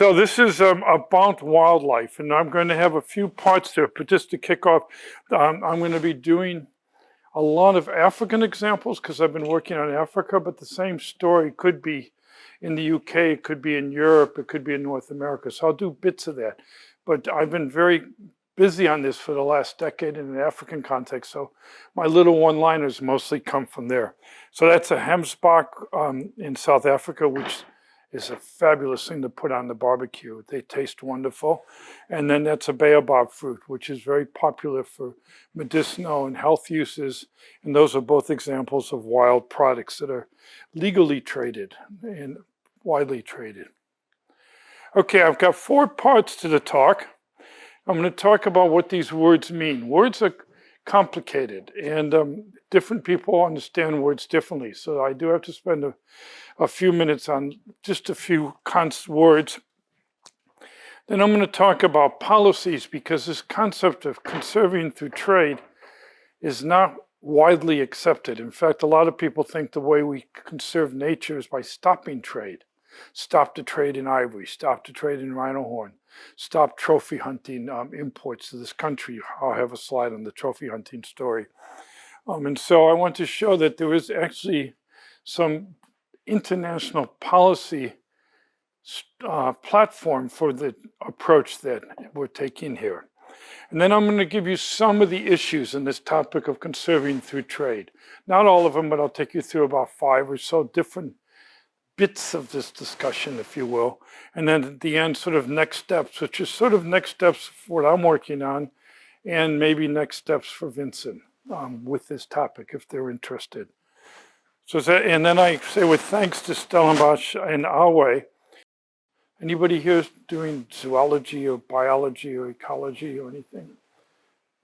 So this is about wildlife, and I'm going to have a few parts to it, but just to kick off, I'm going to be doing a lot of African examples because I've been working on Africa, but the same story could be in the UK, it could be in Europe, it could be in North America. So I'll do bits of that. But I've been very busy on this for the last decade in an African context, so my little one-liners mostly come from there. So that's a hemsbok in South Africa, which is a fabulous thing to put on the barbecue. They taste wonderful. And then that's a baobab fruit, which is very popular for medicinal and health uses. And those are both examples of wild products that are legally traded and widely traded. Okay, I've got 4 parts to the talk. I'm going to talk about what these words mean. Words are complicated, and different people understand words differently. So I do have to spend a few minutes on just a few words. Then I'm going to talk about policies, because this concept of conserving through trade is not widely accepted. In fact, a lot of people think the way we conserve nature is by stopping trade. Stop the trade in ivory, stop the trade in rhino horn, stop trophy hunting imports to this country. I'll have a slide on the trophy hunting story. And so I want to show that there is actually some international policy platform for the approach that we're taking here. And then I'm going to give you some of the issues in this topic of conserving through trade. Not all of them, but I'll take you through about 5 or so different bits of this discussion, if you will. And then at the end, sort of next steps, which is sort of next steps for what I'm working on, and maybe next steps for Vinson with this topic, if they're interested. And then I say, with thanks to Stellenbosch and Awe. Anybody here doing zoology or biology or ecology or anything?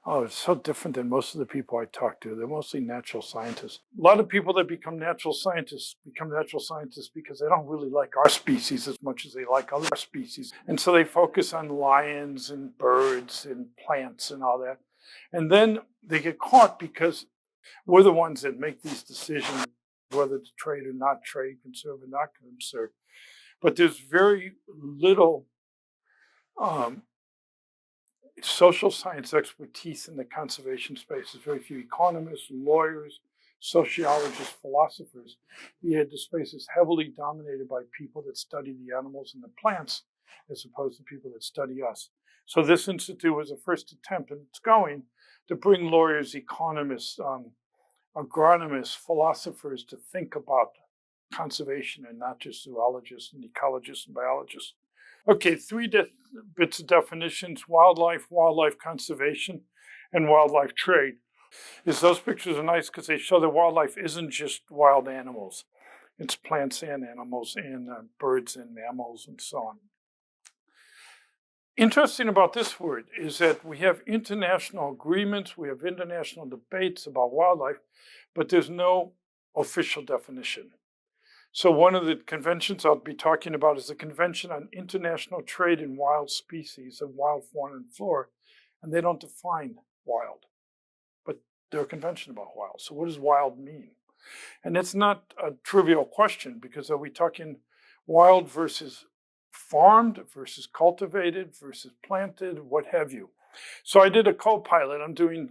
Oh, it's so different than most of the people I talk to. They're mostly natural scientists. A lot of people that become natural scientists because they don't really like our species as much as they like other species. And so they focus on lions and birds and plants and all that. And then they get caught because we're the ones that make these decisions, whether to trade or not trade, conserve or not conserve. But there's very little social science expertise in the conservation space. There's very few economists, lawyers, sociologists, philosophers. Yet the space is heavily dominated by people that study the animals and the plants, as opposed to people that study us. So this institute was a first attempt, and it's going to bring lawyers, economists, agronomists, philosophers to think about conservation and not just zoologists and ecologists and biologists. Okay, 3 bits of definitions: wildlife, wildlife conservation, and wildlife trade. Those pictures are nice because they show that wildlife isn't just wild animals. It's plants and animals and birds and mammals and so on. Interesting about this word is that we have international agreements, we have international debates about wildlife, but there's no official definition. So one of the conventions I'll be talking about is the Convention on International Trade in Wild Species of Wild Fauna and Flora, and they don't define wild, but they're a convention about wild. So what does wild mean? And it's not a trivial question, because are we talking wild versus farmed versus cultivated versus planted, what have you? So I did a co-pilot. I'm doing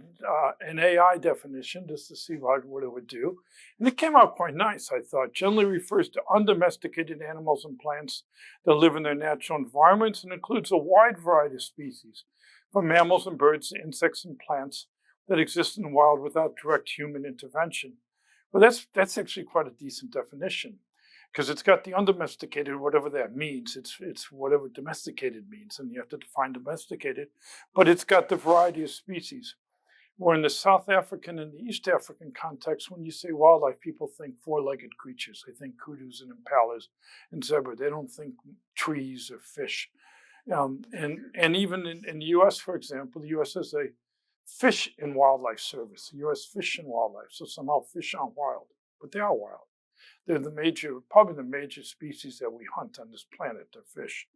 an AI definition just to see what it would do. And it came out quite nice, I thought. Generally refers to undomesticated animals and plants that live in their natural environments, and includes a wide variety of species, from mammals and birds to insects and plants that exist in the wild without direct human intervention. Well, that's actually quite a decent definition, because it's got the undomesticated, whatever that means. It's whatever domesticated means, and you have to define domesticated. But it's got the variety of species. Where in the South African and the East African context, when you say wildlife, people think 4-legged creatures. They think kudus and impalas and zebra. They don't think trees or fish. And even in the U.S., for example, the U.S. has a Fish and Wildlife Service, the U.S. Fish and Wildlife. So somehow fish aren't wild, but they are wild. They're probably the major species that we hunt on this planet, they're fish.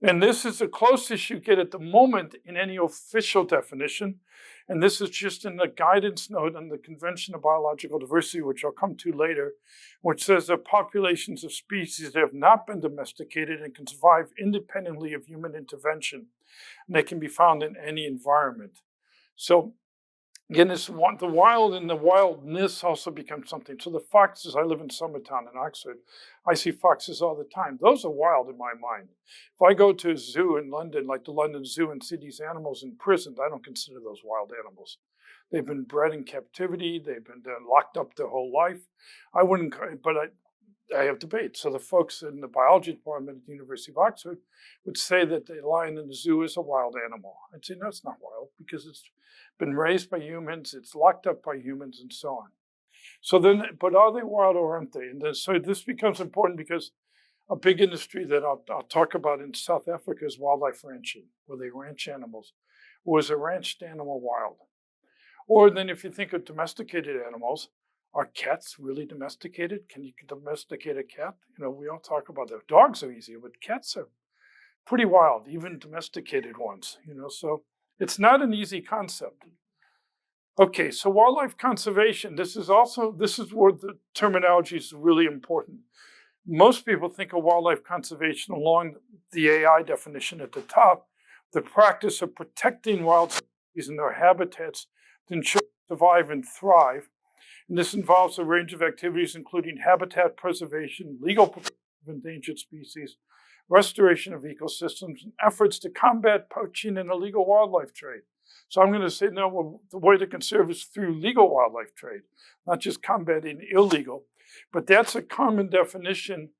And this is the closest you get at the moment in any official definition. And this is just in the guidance note on the Convention of Biological Diversity, which I'll come to later, which says that populations of species that have not been domesticated and can survive independently of human intervention. And they can be found in any environment. So again, the wild and the wildness also becomes something. So the foxes, I live in Summertown in Oxford. I see foxes all the time. Those are wild in my mind. If I go to a zoo in London, like the London Zoo, and see these animals imprisoned, I don't consider those wild animals. They've been bred in captivity. They've been locked up their whole life. I wouldn't, but I have debate. So the folks in the biology department at the University of Oxford would say that the lion in the zoo is a wild animal. I'd say, no, it's not wild because it's been raised by humans, it's locked up by humans, and so on. So then, but are they wild or aren't they? And then, so this becomes important because a big industry that I'll talk about in South Africa is wildlife ranching, where they ranch animals. Was a ranched animal wild? Or then if you think of domesticated animals, are cats really domesticated? Can you domesticate a cat? You know, we all talk about that. Dogs are easier, but cats are pretty wild, even domesticated ones, you know, so it's not an easy concept. Okay, so wildlife conservation, this is where the terminology is really important. Most people think of wildlife conservation along the AI definition at the top, the practice of protecting wild species in their habitats to ensure they survive and thrive. And this involves a range of activities, including habitat preservation, legal protection of endangered species, restoration of ecosystems, and efforts to combat poaching and illegal wildlife trade. So I'm going to say, no, well, the way to conserve is through legal wildlife trade, not just combating illegal. But that's a common definition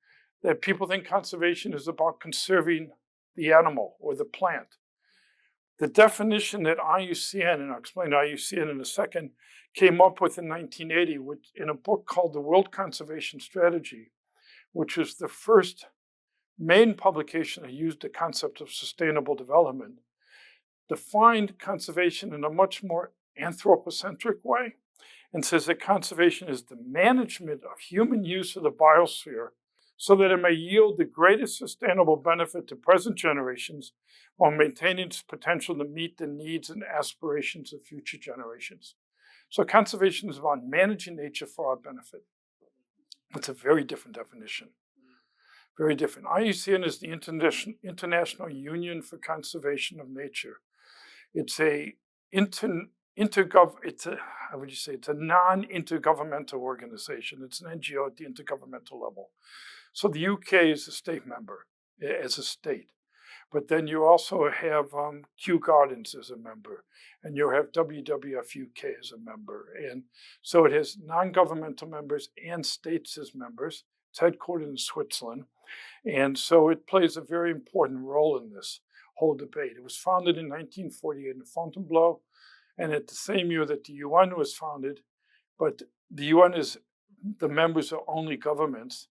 that people think conservation is about conserving the animal or the plant. The definition that IUCN, and I'll explain IUCN in a second, came up with in 1980 in a book called The World Conservation Strategy, which was the first main publication that used the concept of sustainable development, defined conservation in a much more anthropocentric way and says that conservation is the management of human use of the biosphere so that it may yield the greatest sustainable benefit to present generations while maintaining its potential to meet the needs and aspirations of future generations. So conservation is about managing nature for our benefit. It's a very different definition. Very different. IUCN is the International Union for Conservation of Nature. It's a non-intergovernmental organization. It's an NGO at the intergovernmental level. So the UK is a state member as a state. But then you also have Kew Gardens as a member, and you have WWF UK as a member. And so it has non-governmental members and states as members. It's headquartered in Switzerland. And so it plays a very important role in this whole debate. It was founded in 1948 in Fontainebleau, and at the same year that the UN was founded, but the UN the members are only governments.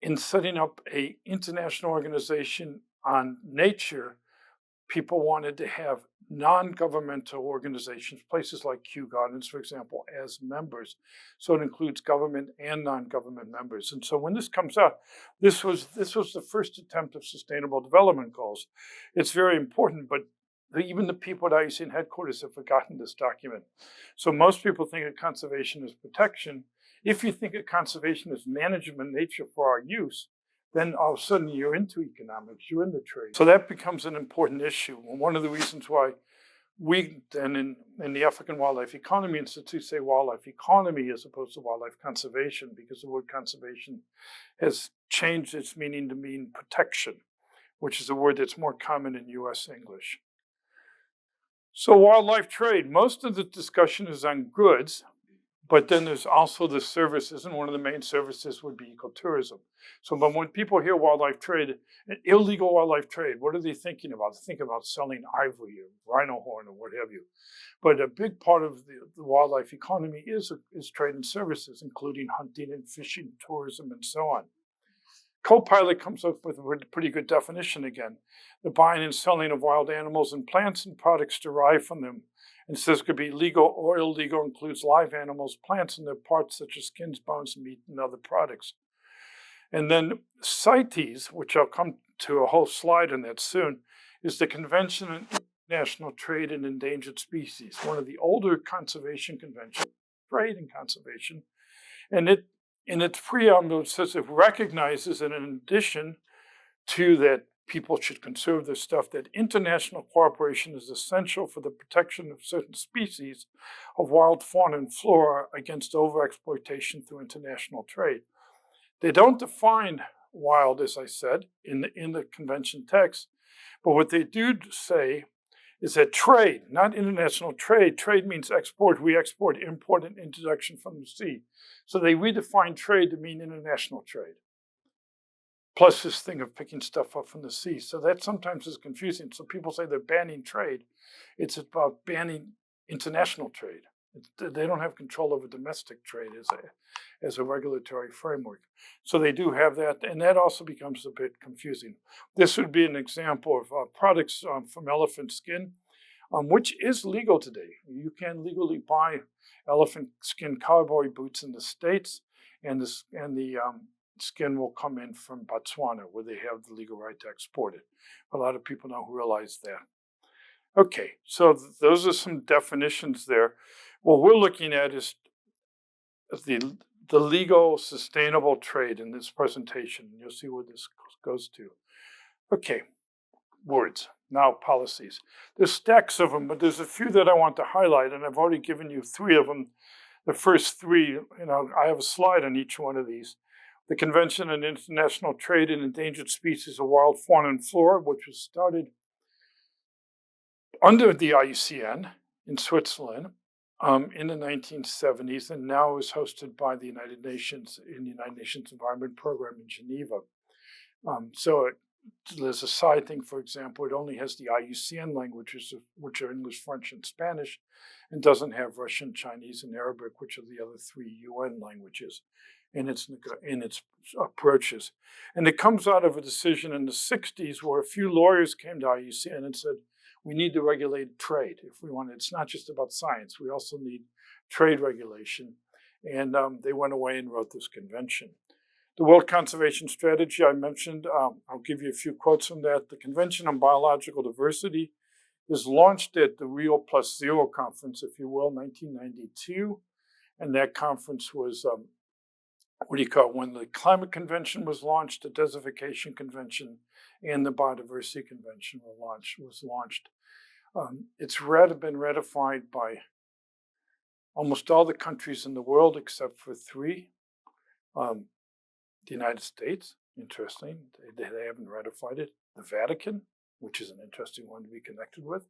In setting up an international organization on nature, people wanted to have non-governmental organizations, places like Kew Gardens, for example, as members. So it includes government and non-government members. And so when this comes out, this was the first attempt of sustainable development goals. It's very important, but even the people at IUCN headquarters have forgotten this document. So most people think of conservation as protection. If you think of conservation as management of nature for our use, then all of a sudden you're into economics, you're into trade. So that becomes an important issue. And one of the reasons why we then in the African Wildlife Economy Institute say wildlife economy as opposed to wildlife conservation, because the word conservation has changed its meaning to mean protection, which is a word that's more common in US English. So wildlife trade, most of the discussion is on goods, but then there's also the services, and one of the main services would be ecotourism. So but when people hear wildlife trade, illegal wildlife trade, what are they thinking about? They think about selling ivory or rhino horn or what have you. But a big part of the wildlife economy is trade and services, including hunting and fishing, tourism, and so on. Copilot comes up with a pretty good definition again. The buying and selling of wild animals and plants and products derived from them. And says could be legal or illegal, includes live animals, plants and their parts such as skins, bones, meat, and other products. And then CITES, which I'll come to a whole slide on that soon, is the Convention on International Trade in Endangered Species, one of the older conservation conventions, trade and conservation. And it, in its preamble, it says it recognizes that in addition to that people should conserve their stuff, that international cooperation is essential for the protection of certain species of wild fauna and flora against overexploitation through international trade. They don't define wild, as I said, in the convention text, but what they do say is that trade, not international trade, trade means export, re-export, import, and introduction from the sea. So they redefine trade to mean international trade. Plus this thing of picking stuff up from the sea. So that sometimes is confusing. So people say they're banning trade. It's about banning international trade. They don't have control over domestic trade as a regulatory framework. So they do have that, and that also becomes a bit confusing. This would be an example of products from elephant skin, which is legal today. You can legally buy elephant skin cowboy boots in the States, and the skin will come in from Botswana, where they have the legal right to export it. A lot of people don't realize that. Okay, so those are some definitions there. What we're looking at is the legal sustainable trade in this presentation. You'll see where this goes to. Okay, words. Now policies. There's stacks of them, but there's a few that I want to highlight, and I've already given you three of them. The first three, I have a slide on each one of these. The Convention on International Trade in Endangered Species of Wild Fauna and Flora, which was started under the IUCN in Switzerland in the 1970s, and now is hosted by the United Nations in the United Nations Environment Program in Geneva. There's a side thing, for example, it only has the IUCN languages, which are English, French, and Spanish, and doesn't have Russian, Chinese, and Arabic, which are the other three UN languages in its approaches. And it comes out of a decision in the 60s where a few lawyers came to IUCN and said, we need to regulate trade if we want. It's not just about science. We also need trade regulation. And they went away and wrote this convention. The World Conservation Strategy I mentioned, I'll give you a few quotes from that. The Convention on Biological Diversity is launched at the Rio Plus Zero conference, if you will, 1992. And that conference was, when the Climate Convention was launched, the Desertification Convention, and the Biodiversity Convention was launched. It's been ratified by almost all the countries in the world except for three. The United States, interesting, they haven't ratified it. The Vatican, which is an interesting one to be connected with,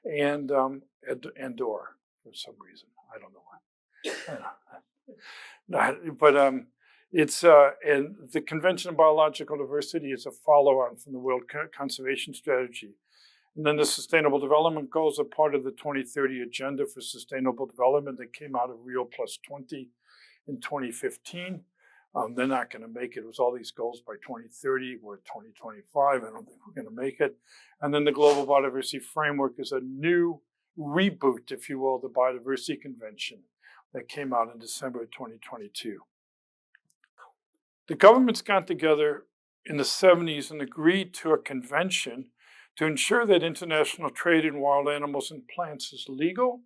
and Andorra for some reason. I don't know why. And the Convention on Biological Diversity is a follow-on from the World Conservation Strategy. And then the Sustainable Development Goals are part of the 2030 Agenda for Sustainable Development that came out of Rio Plus 20 in 2015. They're not going to make it. It was all these goals by 2030. We're at 2025. I don't think we're going to make it. And then the Global Biodiversity Framework is a new reboot, if you will, the Biodiversity Convention that came out in December of 2022. The governments got together in the 70s and agreed to a convention to ensure that international trade in wild animals and plants is legal,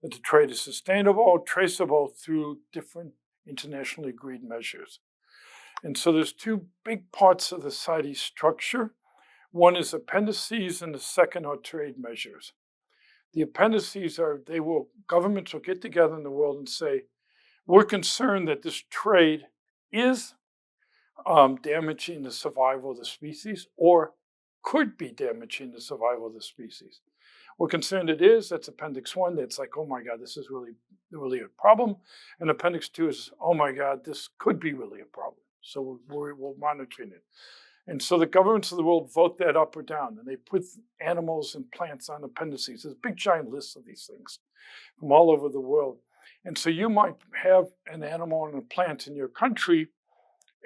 that the trade is sustainable, traceable through different internationally agreed measures. And so there's two big parts of the CITES structure. One is appendices and the second are trade measures. The appendices are, governments will get together in the world and say, we're concerned that this trade is damaging the survival of the species or could be damaging the survival of the species. We're concerned it is, that's Appendix 1, that's like, oh my God, this is really a problem. And Appendix 2 is, oh my God, this could be really a problem. So we're monitoring it. And so the governments of the world vote that up or down, and they put animals and plants on appendices. There's a big giant list of these things from all over the world. And so you might have an animal and a plant in your country,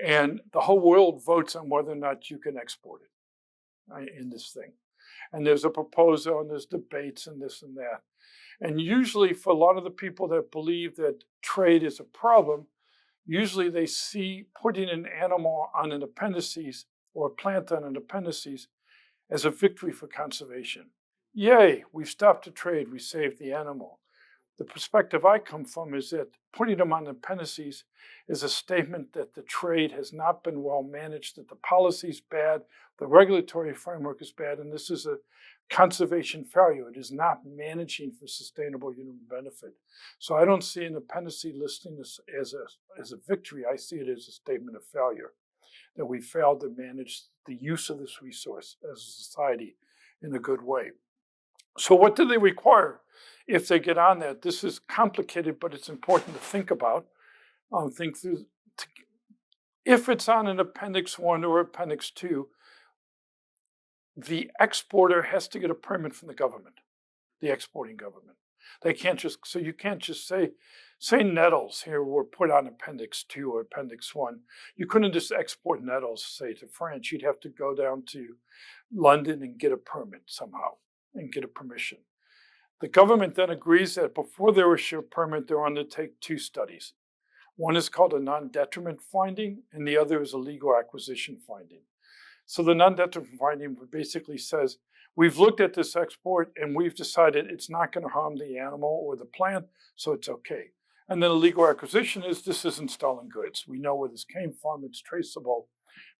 and the whole world votes on whether or not you can export it in this thing. And there's a proposal, and there's debates, and this and that. And usually for a lot of the people that believe that trade is a problem, usually they see putting an animal on an appendices or a plant on an appendices as a victory for conservation. Yay, we've stopped the trade, we saved the animal. The perspective I come from is that putting them on appendices is a statement that the trade has not been well managed, that the policy's bad, the regulatory framework is bad, and this is a conservation failure. It is not managing for sustainable human benefit. So I don't see an appendice listing this as a victory. I see it as a statement of failure, that we failed to manage the use of this resource as a society in a good way. So what do they require if they get on that? This is complicated, but it's important to think about. Think through. If it's on an Appendix 1 or Appendix 2, the exporter has to get a permit from the government, the exporting government. They can't just, so you can't just say nettles here were put on Appendix 2 or Appendix 1. You couldn't just export nettles, say, to France. You'd have to go down to London and get a permit somehow and get a permission. The government then agrees that before they issue a permit, they'll undertake two studies. One is called a non-detriment finding, and the other is a legal acquisition finding. So the non-detriment finding basically says, we've looked at this export and we've decided it's not going to harm the animal or the plant, so it's okay. And then a legal acquisition is, this isn't stolen goods. We know where this came from, it's traceable.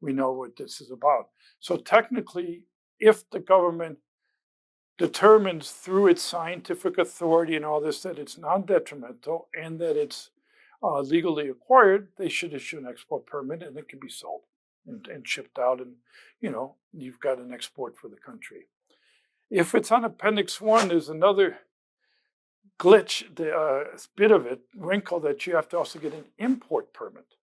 We know what this is about. So technically, if the government determines through its scientific authority and all this that it's non-detrimental and that it's legally acquired, they should issue an export permit and it can be sold and shipped out, and you've got an export for the country. If it's on Appendix 1, there's another glitch, bit of it, wrinkle, that you have to also get an import permit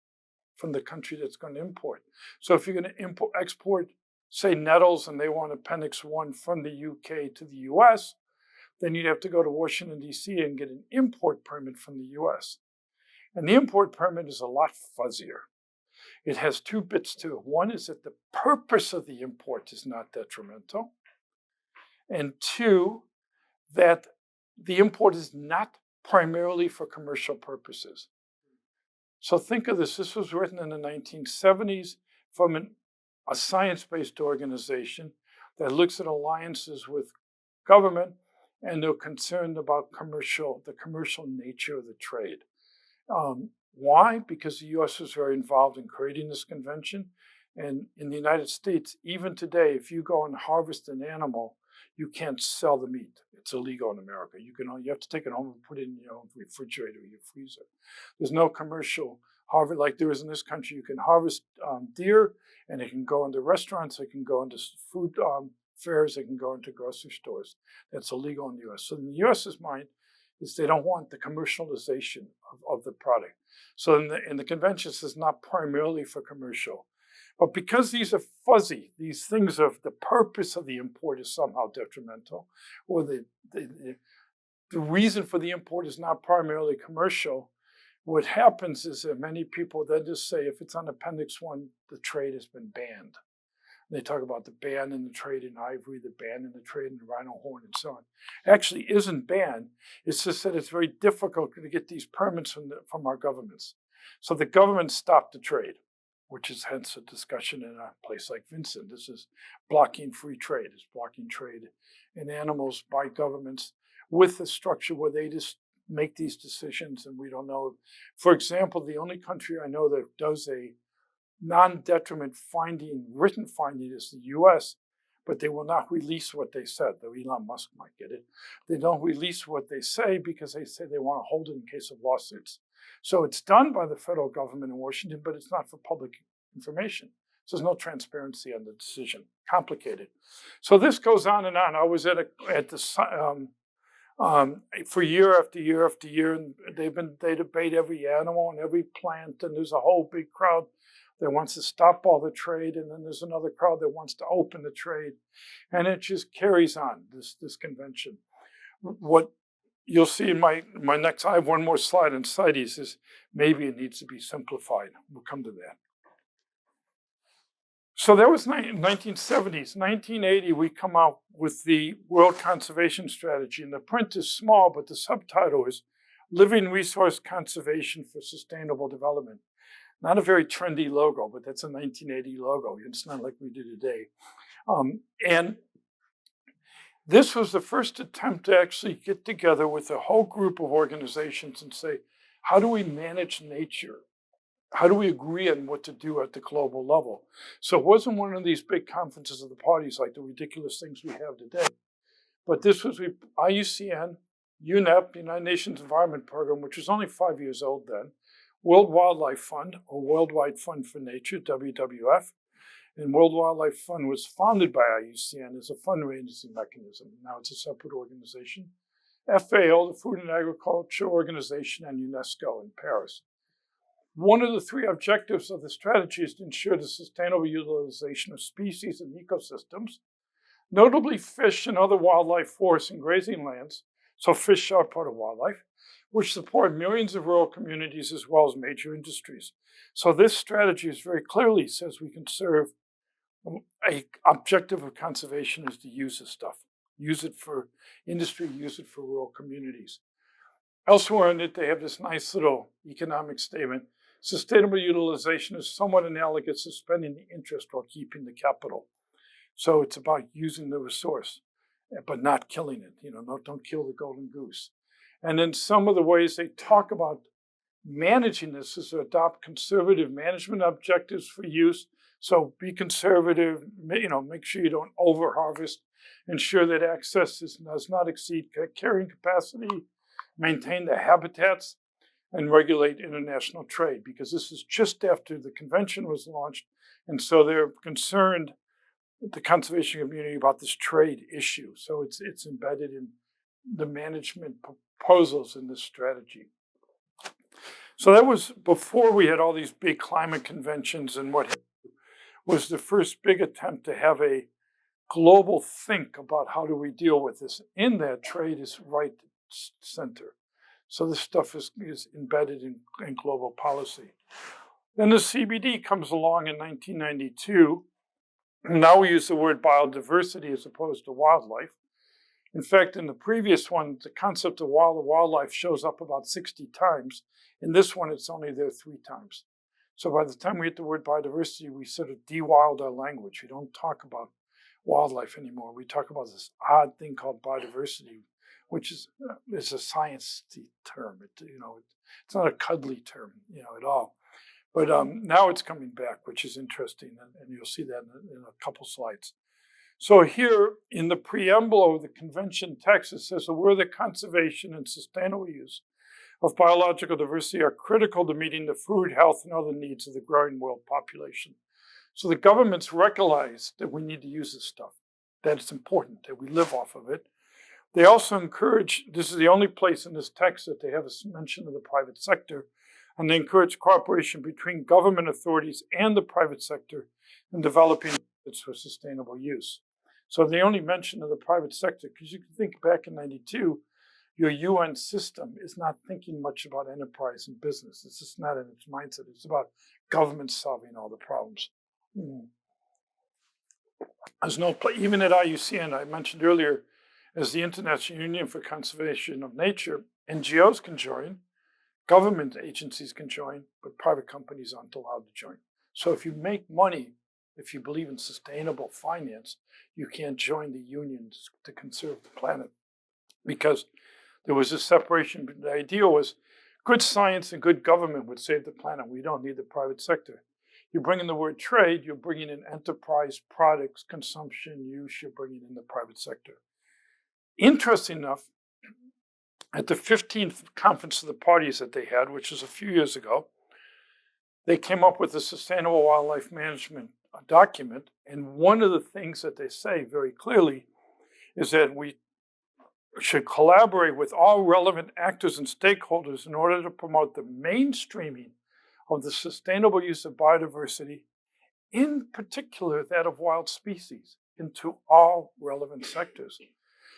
from the country that's going to import. So if you're going to export, say, nettles, and they want Appendix 1 from the UK to the US, then you'd have to go to Washington, D.C. and get an import permit from the US. And the import permit is a lot fuzzier. It has two bits to it. One is that the purpose of the import is not detrimental. And two, that the import is not primarily for commercial purposes. So think of this. This was written in the 1970s from a science-based organization that looks at alliances with government, and they're concerned about the commercial nature of the trade. Why? Because the U.S. was very involved in creating this convention. And in the United States, even today, if you go and harvest an animal, you can't sell the meat. It's illegal in America. You have to take it home and put it in your own refrigerator or your freezer. There's no commercial harvest like there is in this country. You can harvest deer, and it can go into restaurants, it can go into food fairs, it can go into grocery stores. That's illegal in the U.S. So in the U.S.'s mind is they don't want the commercialization of the product. So in the convention, it says not primarily for commercial. But because these are fuzzy, these things of the purpose of the import is somehow detrimental, or the reason for the import is not primarily commercial, what happens is that many people then just say, if it's on Appendix 1, the trade has been banned. They talk about the ban in the trade in ivory, the ban in the trade in the rhino horn, and so on. Actually isn't banned. It's just that it's very difficult to get these permits from our governments. So the government stopped the trade, which is hence a discussion in a place like Vinson. This is blocking free trade. It's blocking trade in animals by governments with a structure where they just make these decisions and we don't know. For example, the only country I know that does a non-detriment written finding is the US, but they will not release what they said. Though Elon Musk might get it. They don't release what they say because they say they want to hold it in case of lawsuits. So it's done by the federal government in Washington, but it's not for public information. So there's no transparency on the decision. Complicated. So this goes on and on. I was for year after year after year, and they debate every animal and every plant, and there's a whole big crowd that wants to stop all the trade, and then there's another crowd that wants to open the trade, and it just carries on, this convention. What you'll see in my next, I have one more slide on CITES, is maybe it needs to be simplified. We'll come to that. So that was 1970s. 1980, we come out with the World Conservation Strategy, and the print is small, but the subtitle is Living Resource Conservation for Sustainable Development. Not a very trendy logo, but that's a 1980 logo. It's not like we do today. And this was the first attempt to actually get together with a whole group of organizations and say, how do we manage nature? How do we agree on what to do at the global level? So it wasn't one of these big conferences of the parties like the ridiculous things we have today. But this was IUCN, UNEP, the United Nations Environment Program, which was only 5 years old then, World Wildlife Fund, or Worldwide Fund for Nature, WWF, and World Wildlife Fund was founded by IUCN as a fundraising mechanism. Now it's a separate organization. FAO, the Food and Agriculture Organization, and UNESCO in Paris. One of the three objectives of the strategy is to ensure the sustainable utilization of species and ecosystems, notably fish and other wildlife forests and grazing lands, so fish are part of wildlife, which support millions of rural communities as well as major industries. So this strategy is very clearly says we conserve. An objective of conservation is to use this stuff. Use it for industry, use it for rural communities. Elsewhere in it, they have this nice little economic statement. Sustainable utilization is somewhat analogous to spending the interest while keeping the capital. So it's about using the resource, but not killing it. Don't kill the golden goose. And then some of the ways they talk about managing this is to adopt conservative management objectives for use. So be conservative, make sure you don't over-harvest, ensure that access does not exceed carrying capacity, maintain the habitats, and regulate international trade, because this is just after the convention was launched. And so they're concerned, the conservation community, about this trade issue. So it's embedded in the management proposals in this strategy. So that was before we had all these big climate conventions, and what was the first big attempt to have a global think about how do we deal with this. In that, trade is right center. So this stuff is embedded in global policy. Then the CBD comes along in 1992. Now we use the word biodiversity as opposed to wildlife. In fact, in the previous one, the concept of wildlife shows up about 60 times. In this one, it's only there 3 times. So by the time we hit the word biodiversity, we sort of de-wild our language. We don't talk about wildlife anymore. We talk about this odd thing called biodiversity, which is a sciencey term. It's not a cuddly term, at all. But now it's coming back, which is interesting, and you'll see that in a couple slides. So here in the preamble of the convention text, it says, "Where the conservation and sustainable use of biological diversity are critical to meeting the food, health, and other needs of the growing world population." So the governments recognize that we need to use this stuff, that it's important, that we live off of it. They also encourage, this is the only place in this text that they have a mention of the private sector, and they encourage cooperation between government authorities and the private sector in developing methods for sustainable use. So they only mention of the private sector, because you can think back in 92, your UN system is not thinking much about enterprise and business. It's just not in its mindset. It's about government solving all the problems. There's no place, even at IUCN, I mentioned earlier, as the International Union for Conservation of Nature, NGOs can join, government agencies can join, but private companies aren't allowed to join. So if you make money, if you believe in sustainable finance, you can't join the unions to conserve the planet, because there was a separation. The idea was good science and good government would save the planet. We don't need the private sector. You bring in the word trade, you're bringing in enterprise, products, consumption, use, you're bringing in the private sector. Interesting enough, at the 15th conference of the parties that they had, which was a few years ago, they came up with a sustainable wildlife management document. And one of the things that they say very clearly is that we should collaborate with all relevant actors and stakeholders in order to promote the mainstreaming of the sustainable use of biodiversity, in particular that of wild species, into all relevant sectors.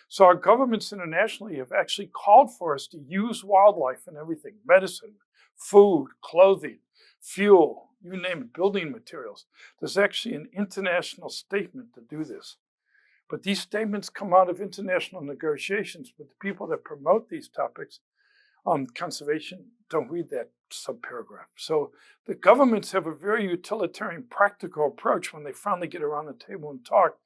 So our governments internationally have actually called for us to use wildlife in everything: medicine, food, clothing, fuel, you name it, building materials. There's actually an international statement to do this. But these statements come out of international negotiations, but the people that promote these topics conservation, don't read that subparagraph. So the governments have a very utilitarian, practical approach when they finally get around the table and talk.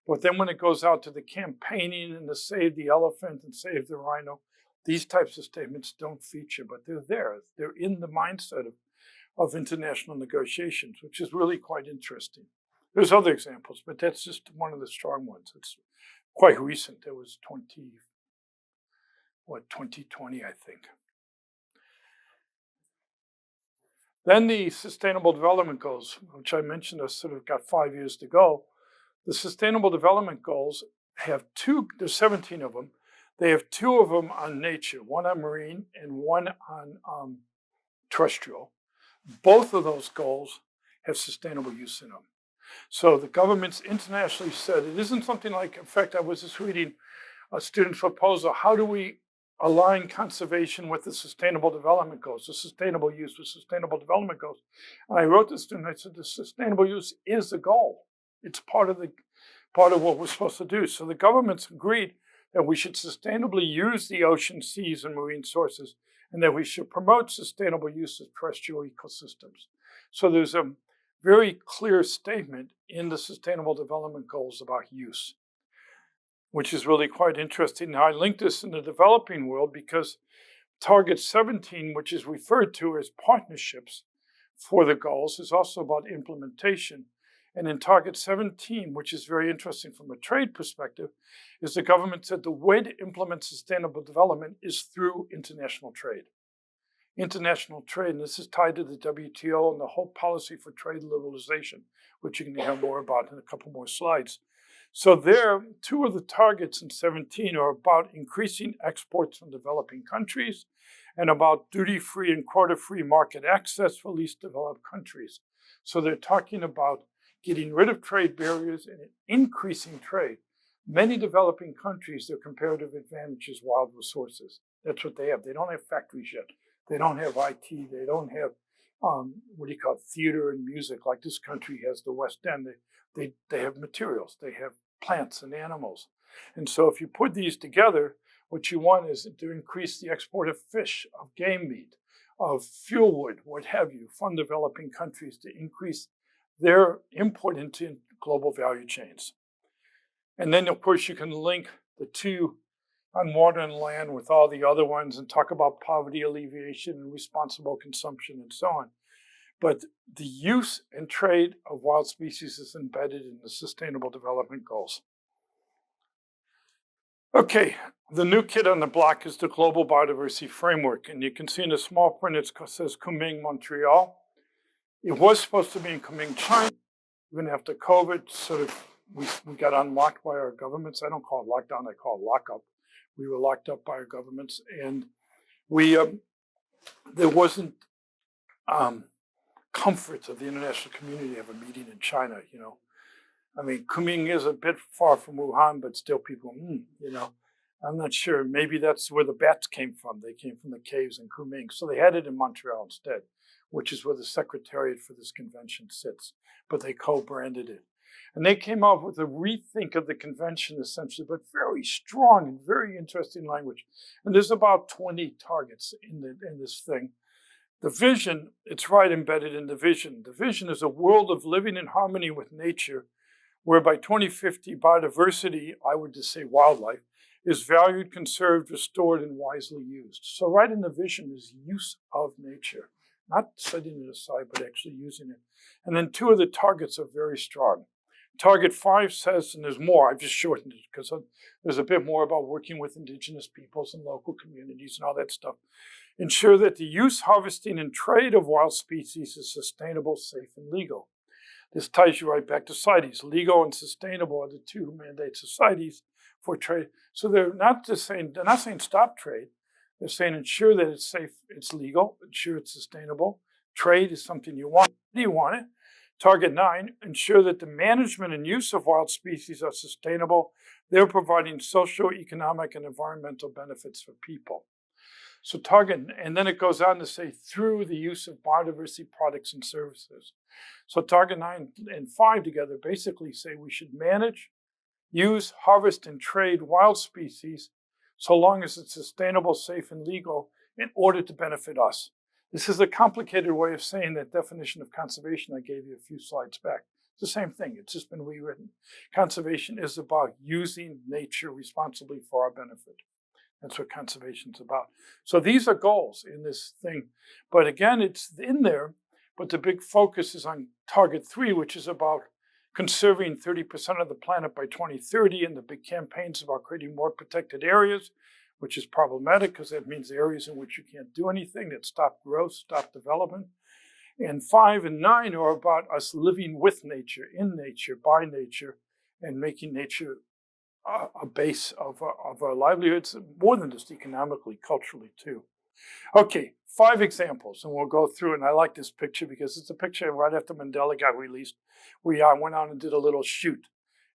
But then when it goes out to the campaigning and to save the elephant and save the rhino, these types of statements don't feature, but they're there. They're in the mindset of international negotiations, which is really quite interesting. There's other examples, but that's just one of the strong ones. It's quite recent. It was 2020, I think. Then the Sustainable Development Goals, which I mentioned, have sort of got 5 years to go. The Sustainable Development Goals have there's 17 of them. They have 2 of them on nature, one on marine and one on terrestrial. Both of those goals have sustainable use in them. So the governments internationally said it isn't something like, in fact, I was just reading a student's proposal, how do we align conservation with the Sustainable Development Goals, the sustainable use with Sustainable Development Goals. And I wrote to the student, I said, the sustainable use is the goal. It's part of what we're supposed to do. So the governments agreed that we should sustainably use the ocean, seas, and marine sources, and that we should promote sustainable use of terrestrial ecosystems. So there's a very clear statement in the Sustainable Development Goals about use, which is really quite interesting. Now, I linked this in the developing world because Target 17, which is referred to as partnerships for the goals, is also about implementation. And in Target 17, which is very interesting from a trade perspective, is the government said the way to implement sustainable development is through international trade. International trade, and this is tied to the WTO and the whole policy for trade liberalization, which you can hear more about in a couple more slides. So there, 2 of the targets in 17 are about increasing exports from developing countries and about duty-free and quota-free market access for least developed countries. So they're talking about getting rid of trade barriers and increasing trade. Many developing countries, their comparative advantage is wild resources. That's what they have. They don't have factories yet. They don't have IT. They don't have, theater and music like this country has, the West End. They have materials. They have plants and animals. And so if you put these together, what you want is to increase the export of fish, of game meat, of fuel wood, what have you, from developing countries to increase their input into global value chains. And then, of course, you can link the 2 on water and land with all the other ones and talk about poverty alleviation and responsible consumption and so on. But the use and trade of wild species is embedded in the Sustainable Development Goals. Okay, the new kid on the block is the Global Biodiversity Framework. And you can see in the small print, it says Kunming, Montreal. It was supposed to be in Kunming, China. Even after COVID, we got unlocked by our governments. I don't call it lockdown, I call it lockup. We were locked up by our governments, and there wasn't comfort of the international community to have a meeting in China, I mean, Kunming is a bit far from Wuhan, but still people, I'm not sure. Maybe that's where the bats came from. They came from the caves in Kunming. So they had it in Montreal instead, which is where the secretariat for this convention sits, but they co-branded it. And they came up with a rethink of the convention, essentially, but very strong and very interesting language. And there's about 20 targets in this thing. The vision, it's right embedded in the vision. The vision is a world of living in harmony with nature, where by 2050, biodiversity, I would just say wildlife, is valued, conserved, restored, and wisely used. So right in the vision is use of nature, not setting it aside, but actually using it. And then 2 of the targets are very strong. Target 5 says, and there's more, I've just shortened it because there's a bit more about working with indigenous peoples and local communities and all that stuff. Ensure that the use, harvesting, and trade of wild species is sustainable, safe, and legal. This ties you right back to CITES. Legal and sustainable are the 2 mandates of CITES for trade. So they're not saying stop trade. They're saying ensure that it's safe, it's legal, ensure it's sustainable. Trade is something you want. Do you want it? Target 9, ensure that the management and use of wild species are sustainable. They're providing social, economic, and environmental benefits for people. So target, and then it goes on to say through the use of biodiversity products and services. So target 9 and 5 together basically say we should manage, use, harvest, and trade wild species so long as it's sustainable, safe, and legal in order to benefit us. This is a complicated way of saying that definition of conservation I gave you a few slides back. It's the same thing, it's just been rewritten. Conservation is about using nature responsibly for our benefit. That's what conservation is about. So these are goals in this thing. But again, it's in there, but the big focus is on target 3, which is about conserving 30% of the planet by 2030, and the big campaigns about creating more protected areas, which is problematic because that means areas in which you can't do anything, that stop growth, stop development. And 5 and 9 are about us living with nature, in nature, by nature, and making nature a base of our livelihoods, more than just economically, culturally too. Okay, 5 examples, and we'll go through. And I like this picture because it's a picture right after Mandela got released. We went out and did a little shoot,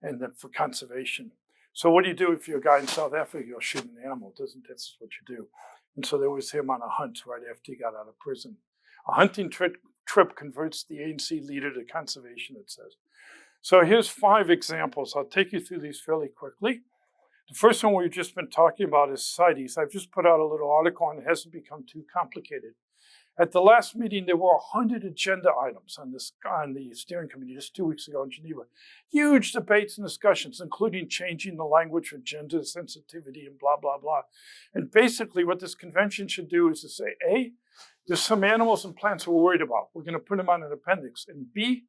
and then for conservation. So what do you do if you're a guy in South Africa? You'll shoot an animal, doesn't it? That's what you do. And so there was him on a hunt right after he got out of prison. A hunting trip converts the ANC leader to conservation, it says. So here's 5 examples. I'll take you through these fairly quickly. The first one we've just been talking about is CITES. I've just put out a little article and it hasn't become too complicated. At the last meeting, there were 100 agenda items on the steering committee just 2 weeks ago in Geneva. Huge debates and discussions, including changing the language for gender sensitivity and blah, blah, blah. And basically what this convention should do is to say, A, there's some animals and plants we're worried about. We're going to put them on an appendix. And B,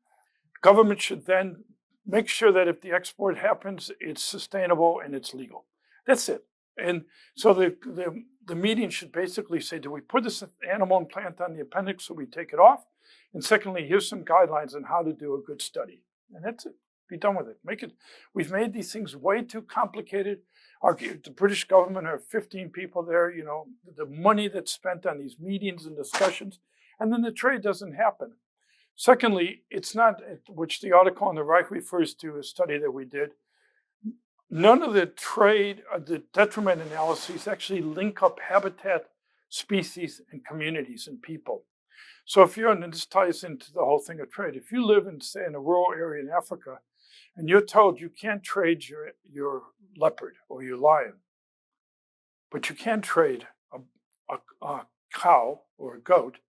government should then make sure that if the export happens, it's sustainable and it's legal. That's it. And so the meeting should basically say, do we put this animal and plant on the appendix so we take it off? And secondly, here's some guidelines on how to do a good study. And that's it. Be done with it. We've made these things way too complicated. The British government have 15 people there, the money that's spent on these meetings and discussions, and then the trade doesn't happen. Secondly, it's not, which the article on the right refers to, a study that we did. None of the trade, the detriment analyses actually link up habitat, species, and communities and people. So and this ties into the whole thing of trade. If you live in, say, in a rural area in Africa, and you're told you can't trade your leopard or your lion, but you can trade a cow or a goat,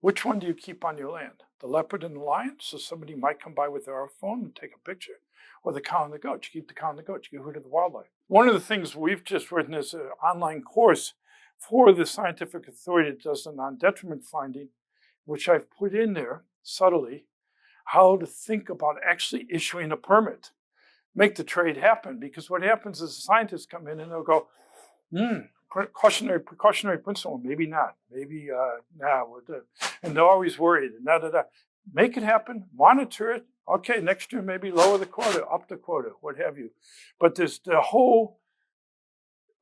which one do you keep on your land? The leopard and the lion, so somebody might come by with their phone and take a picture, or the cow and the goat. You keep the cow and the goat, you get rid of the wildlife. One of the things we've just written is an online course for the scientific authority that does the non-detriment finding, which I've put in there subtly, how to think about actually issuing a permit, make the trade happen. Because what happens is the scientists come in and they'll go, precautionary principle, maybe not, maybe and they're always worried. Make it happen, monitor it. Okay, next year maybe lower the quota, up the quota, what have you. But there's the whole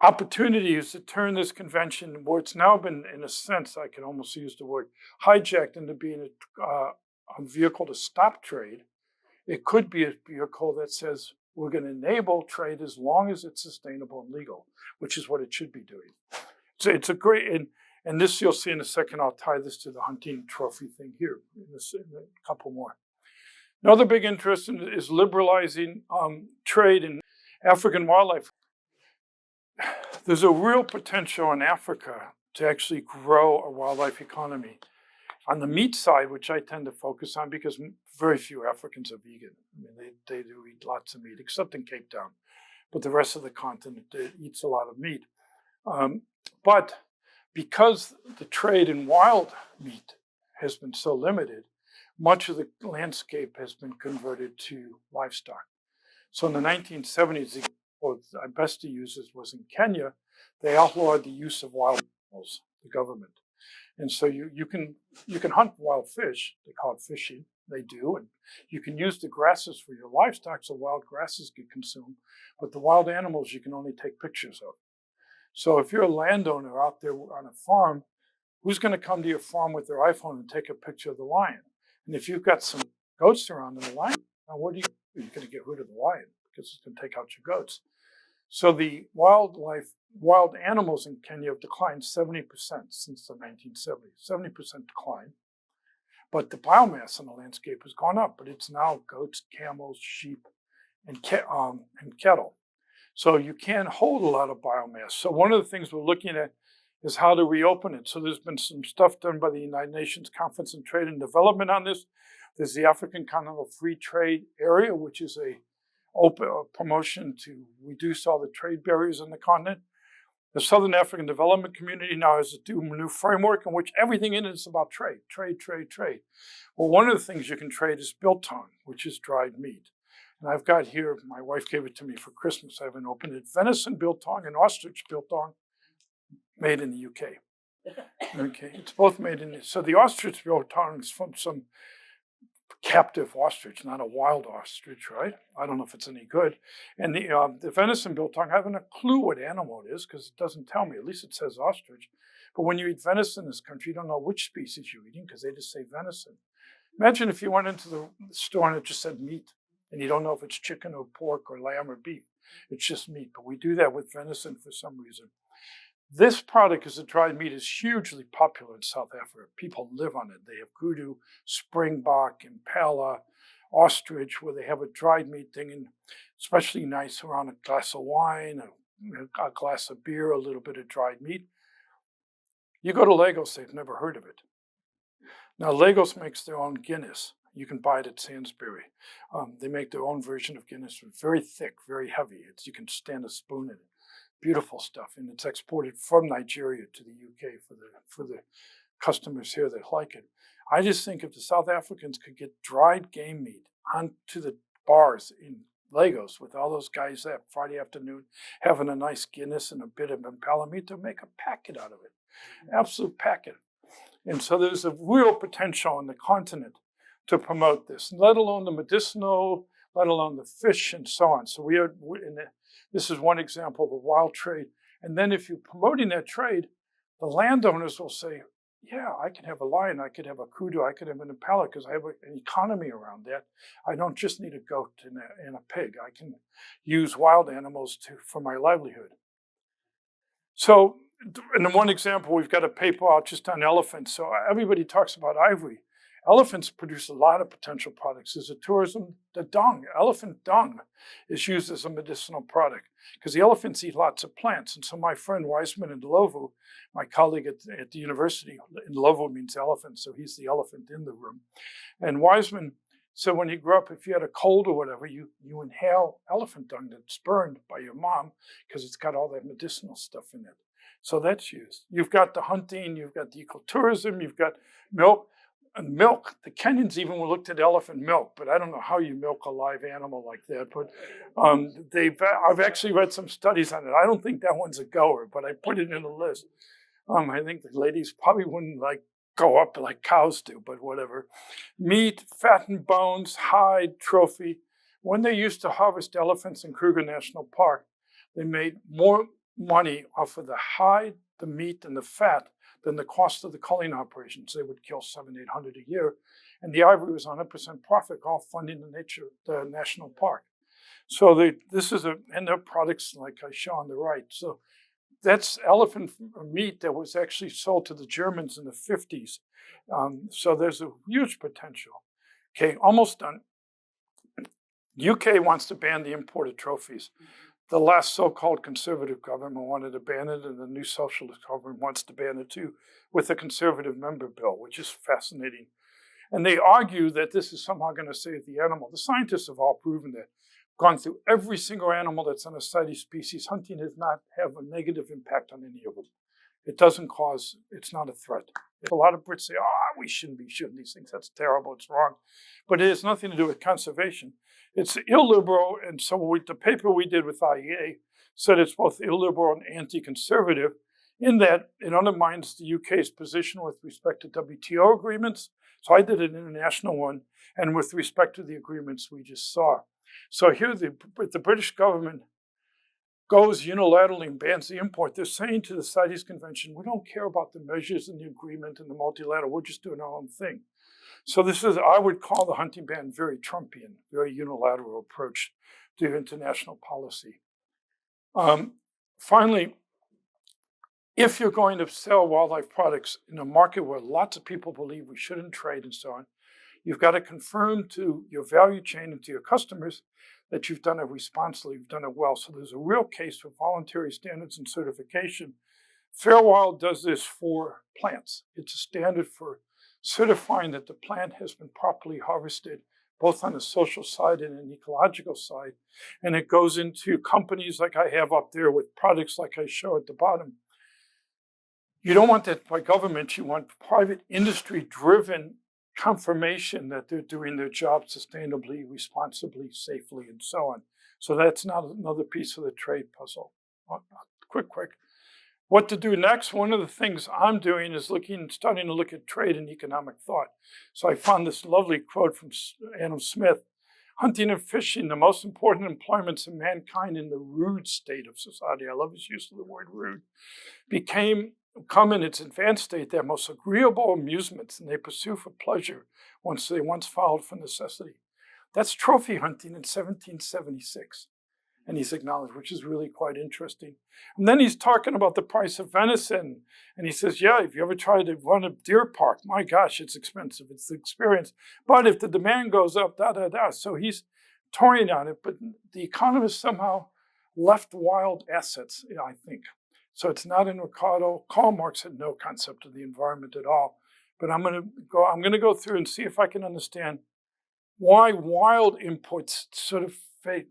opportunity is to turn this convention, where it's now been, in a sense, I can almost use the word, hijacked into being a vehicle to stop trade. It could be a vehicle that says we're going to enable trade as long as it's sustainable and legal, which is what it should be doing. So it's a great, and this you'll see in a second. I'll tie this to the hunting trophy thing here in a couple more. Another big interest is liberalizing trade in African wildlife. There's a real potential in Africa to actually grow a wildlife economy. On the meat side, which I tend to focus on because very few Africans are vegan. I mean, they do eat lots of meat, except in Cape Town. But the rest of the continent eats a lot of meat. But because the trade in wild meat has been so limited, much of the landscape has been converted to livestock. So in the 1970s, what I best to use was in Kenya, they outlawed the use of wild animals, the government. And so you can hunt wild fish, they call it fishing, they do, and you can use the grasses for your livestock so wild grasses get consumed, but the wild animals you can only take pictures of. So if you're a landowner out there on a farm, who's going to come to your farm with their iPhone and take a picture of the lion? And if you've got some goats around the lion, now what do? You're going to get rid of the lion because it's going to take out your goats. So the wild animals in Kenya have declined 70% since the 1970s, 70% decline. But the biomass in the landscape has gone up, but it's now goats, camels, sheep, and cattle. So you can't hold a lot of biomass. So one of the things we're looking at is how to reopen it. So there's been some stuff done by the United Nations Conference on Trade and Development on this. There's the African Continental Free Trade Area, which is a promotion to reduce all the trade barriers on the continent. The Southern African Development Community now has a new framework in which everything in it is about trade, trade, trade, trade. Well, one of the things you can trade is biltong, which is dried meat. And I've got here, my wife gave it to me for Christmas. I haven't opened it. Venison biltong and ostrich biltong, made in the UK. Okay, it's both made in, so the ostrich biltong is from some captive ostrich, not a wild ostrich, right? I don't know if it's any good. And the venison biltong, I haven't a clue what animal it is because it doesn't tell me. At least it says ostrich. But when you eat venison in this country, you don't know which species you're eating because they just say venison. Imagine if you went into the store and it just said meat, and you don't know if it's chicken or pork or lamb or beef. It's just meat. But we do that with venison for some reason. This product as a dried meat is hugely popular in South Africa. People live on it. They have kudu, springbok, impala, ostrich, where they have a dried meat thing, and especially nice around a glass of wine, a glass of beer, a little bit of dried meat. You go to Lagos, they've never heard of it. Now, Lagos makes their own Guinness. You can buy it at Sainsbury. They make their own version of Guinness. It's very thick, very heavy. You can stand a spoon in it. Beautiful stuff, and it's exported from Nigeria to the UK for the customers here that like it. I just think if the South Africans could get dried game meat onto the bars in Lagos with all those guys that Friday afternoon having a nice Guinness and a bit of impala meat, they'll make a packet out of it, absolute packet. And so there's a real potential on the continent to promote this, let alone the medicinal, let alone the fish and so on. So this is one example of a wild trade. And then if you're promoting that trade, the landowners will say, yeah, I can have a lion, I could have a kudu, I could have an impala because I have an economy around that. I don't just need a goat and a pig. I can use wild animals for my livelihood. So in one example, we've got a paper out just on elephants. So everybody talks about ivory. Elephants produce a lot of potential products. There's a tourism, the dung, elephant dung is used as a medicinal product because the elephants eat lots of plants. And so my friend Wiseman in Ndlovu, my colleague at the university, Ndlovu means elephant, so he's the elephant in the room. And Wiseman said when he grew up, if you had a cold or whatever, you inhale elephant dung that's burned by your mom because it's got all that medicinal stuff in it. So that's used. You've got the hunting, you've got the ecotourism, you've got milk. And milk, the Kenyans even looked at elephant milk, but I don't know how you milk a live animal like that. But I've actually read some studies on it. I don't think that one's a goer, but I put it in the list. I think the ladies probably wouldn't go up like cows do, but whatever. Meat, fat and bones, hide, trophy. When they used to harvest elephants in Kruger National Park, they made more money off of the hide, the meat, and the fat than the cost of the culling operations. They would kill 700-800 a year. And the ivory was 100% profit, all funding the national park. So this is and their products like I show on the right. So that's elephant meat that was actually sold to the Germans in the 50s. So there's a huge potential. Okay, almost done. UK wants to ban the import of trophies. The last so-called conservative government wanted to ban it, and the new socialist government wants to ban it too, with a conservative member bill, which is fascinating. And they argue that this is somehow going to save the animal. The scientists have all proven that. Gone through every single animal that's on a CITES species. Hunting does not have a negative impact on any of them. It's not a threat. A lot of Brits say, we shouldn't be shooting these things. That's terrible, it's wrong. But it has nothing to do with conservation. It's illiberal, and so the paper we did with IEA said it's both illiberal and anti-conservative in that it undermines the UK's position with respect to WTO agreements. So I did an international one, and with respect to the agreements we just saw. So here the British government goes unilaterally and bans the import. They're saying to the CITES Convention, we don't care about the measures in the agreement and the multilateral, we're just doing our own thing. So I would call the hunting ban very Trumpian, very unilateral approach to international policy. Finally, if you're going to sell wildlife products in a market where lots of people believe we shouldn't trade and so on, you've got to confirm to your value chain and to your customers that you've done it responsibly, you've done it well. So there's a real case for voluntary standards and certification Fair Wild does this for plants. It's a standard for certifying that the plant has been properly harvested, both on the social side and an ecological side. And it goes into companies like I have up there with products like I show at the bottom. You don't want that by government. You want private industry-driven confirmation that they're doing their job sustainably, responsibly, safely, and so on. So that's not another piece of the trade puzzle. Quick. What to do next? One of the things I'm doing is starting to look at trade and economic thought. So I found this lovely quote from Adam Smith: "Hunting and fishing, the most important employments of mankind in the rude state of society," I love his use of the word rude, "come in its advanced state their most agreeable amusements, and they pursue for pleasure once followed for necessity." That's trophy hunting in 1776. And he's acknowledged, which is really quite interesting. And then he's talking about the price of venison. And he says, yeah, if you ever tried to run a deer park, my gosh, it's expensive. It's the experience. But if the demand goes up, So he's toying on it. But the economists somehow left wild assets, I think. So it's not in Ricardo. Karl Marx had no concept of the environment at all. But I'm going to go through and see if I can understand why wild inputs sort of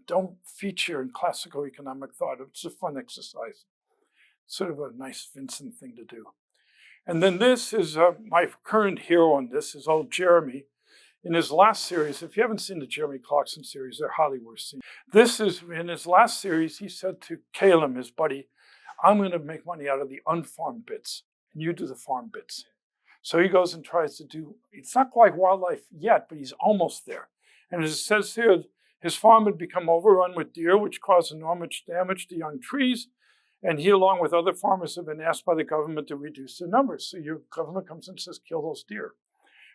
don't feature in classical economic thought. It's a fun exercise, sort of a nice Vinson thing to do. And then this is my current hero on this is old Jeremy. In his last series, if you haven't seen the Jeremy Clarkson series, they're highly worth seeing. This is, in his last series, he said to Caleb, his buddy, "I'm going to make money out of the unfarmed bits, and you do the farm bits." So he goes and tries to do, it's not quite wildlife yet, but he's almost there. And as it says here, his farm had become overrun with deer, which caused enormous damage to young trees. And he, along with other farmers, have been asked by the government to reduce their numbers. So your government comes and says, kill those deer.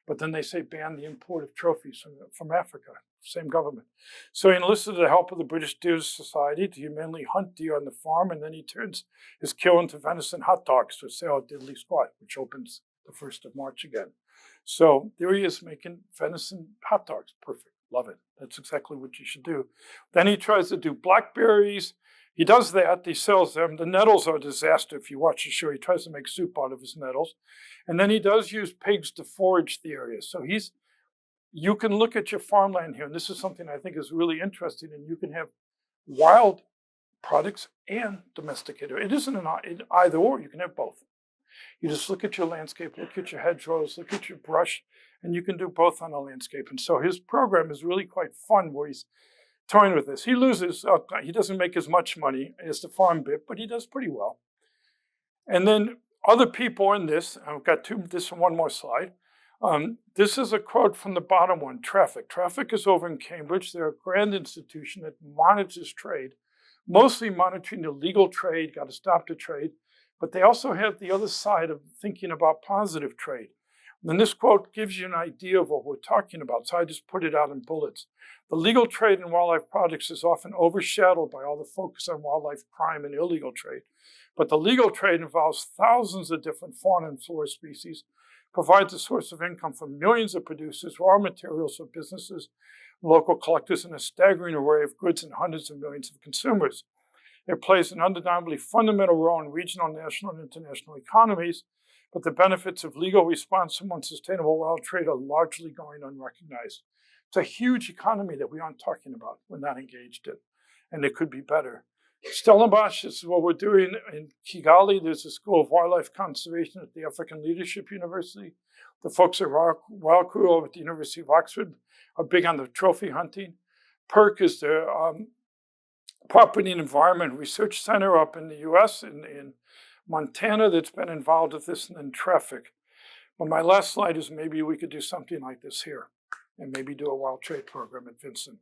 But then they say, ban the import of trophies from Africa. Same government. So he enlisted the help of the British Deer Society to humanely hunt deer on the farm. And then he turns his kill into venison hot dogs to sell at Diddley Squat, which opens the 1st of March again. So there he is making venison hot dogs. Perfect. Love it. That's exactly what you should do. Then he tries to do blackberries. He does that. He sells them. The nettles are a disaster. If you watch the show, he tries to make soup out of his nettles. And then he does use pigs to forage the area. So you can look at your farmland here, and this is something I think is really interesting, and you can have wild products and domesticated. It isn't an either or. You can have both. You just look at your landscape, look at your hedgerows, look at your brush, and you can do both on a landscape. And so his program is really quite fun where he's toying with this. He loses, he doesn't make as much money as the farm bit, but he does pretty well. And then other people in this, I've got this one more slide. This is a quote from the bottom one, Traffic. Traffic is over in Cambridge. They're a grand institution that monitors trade, mostly monitoring the legal trade, got to stop the trade. But they also have the other side of thinking about positive trade. And this quote gives you an idea of what we're talking about, so I just put it out in bullets. The legal trade in wildlife products is often overshadowed by all the focus on wildlife crime and illegal trade. But the legal trade involves thousands of different fauna and flora species, provides a source of income for millions of producers, raw materials for businesses, local collectors, and a staggering array of goods and hundreds of millions of consumers. It plays an undeniably fundamental role in regional, national, and international economies, but the benefits of legal, responsible, and sustainable wild trade are largely going unrecognized. It's a huge economy that we aren't talking about, we're not engaged in, and it could be better. Stellenbosch, this is what we're doing in Kigali. There's a School of Wildlife Conservation at the African Leadership University. The folks at Wild Crew over at the University of Oxford are big on the trophy hunting. PERC is the Property and Environment Research Center up in the US, in Montana, that's been involved with this, and then Traffic. But my last slide is maybe we could do something like this here, and maybe do a wild trade program at Vinson.